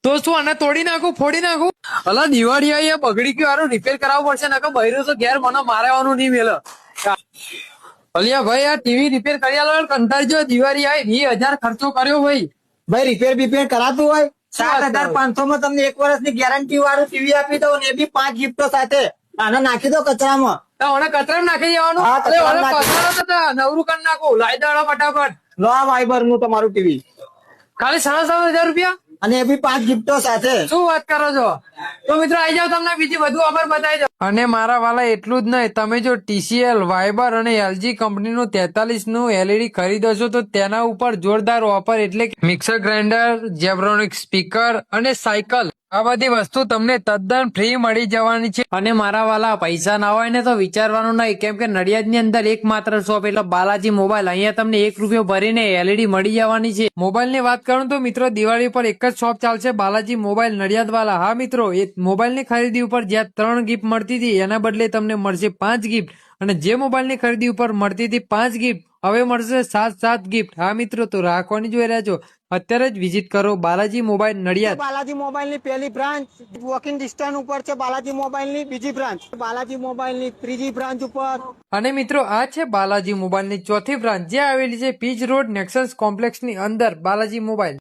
તો શું આને તોડી નાખું, ફોડી નાખું? અલા દિવાળી આવી બગડી ગયું, આનું રિપેર કરાવવું પડશે, નકર બૈરું તો ઘેર મને મારવાનું નહીં મેલે. અલિયા ભાઈ આ ટીવી રિપેર કરી આલો, કંટાળજો. દિવાળી આવી 20,000 ખર્ચો કર્યો ભાઈ. ભાઈ રિપેર બીપેર કરાતું હોય 7,500 માં તમને 1 વર્ષની ગેરંટી વાળું ટીવી આપી દઉં ને એ બી 5 ગિફ્ટો સાથે. આને નાખી દો કચરામાં. ઓને કચરામાં નાખી દેવાનું. હા, અરે કચરામાં ઓને નાખી પસારો તો નવરું કરી નાખું. લાઈ દો ફટાફટ. લો આ વાઇબર નું તમારું ટીવી ખાલી 7,500 રૂપિયા અને એ બી 5 ગિફ્ટો સાથે. શું વાત કરો છો? તો મિત્રો આવી જાવ, તમને બીજી વધુ ખબર બતાવી દો. અને મારા વાલા એટલું જ નહીં, તમે જો TCL, વાઇબર અને LG કંપનીનું 43 નું LED ખરીદો છો તો તેના ઉપર જોરદાર ઓફર એટલે કે મિક્સર ગ્રાઇન્ડર, જેબ્રોનિક સ્પીકર અને સાયકલ, આ બધી વસ્તુ તમને તદ્દન ફ્રી મળી જવાની છે. અને મારા વાલા પૈસા ના હોય ને તો વિચારવાનું નહીં, કેમ કે નડિયાદ ની અંદર એકમાત્ર શોપ એટલે બાલાજી મોબાઈલ. અહીંયા તમને 1 રૂપિયો ભરીને LED મળી જવાની છે. મોબાઈલ ની વાત કરું તો મિત્રો દિવાળી પર એક જ શોપ ચાલશે, બાલાજી મોબાઈલ નડિયાદ વાલા. હા મિત્રો, એ મોબાઈલ ની ખરીદી ઉપર જ્યાં 3 ગિફ્ટ મળતી હતી એના બદલે તમને મળશે 5 ગિફ્ટ, અને જે મોબાઈલ ની ખરીદી ઉપર મળતી હતી 5 ગિફ્ટ હવે મળશે 7 ગિફ્ટ. હા મિત્રો, તો રાખવાની જોઈ રહ્યા છો, અત્યારે જ વિઝિટ કરો બાલાજી મોબાઈલ નડિયાદ. બાલાજી મોબાઈલ ની પહેલી બ્રાન્ચ વોકિંગ ડિસ્ટન્સ ઉપર છે. બાલાજી મોબાઈલ ની બીજી બ્રાન્ચ બાલાજી મોબાઈલ ની ત્રીજી બ્રાન્ચ ઉપર. અને મિત્રો આ છે બાલાજી મોબાઈલ ની ચોથી બ્રાન્ચ, જે આવેલી છે પીચ રોડ નેક્સન્સ કોમ્પ્લેક્સ ની અંદર. બાલાજી મોબાઈલ.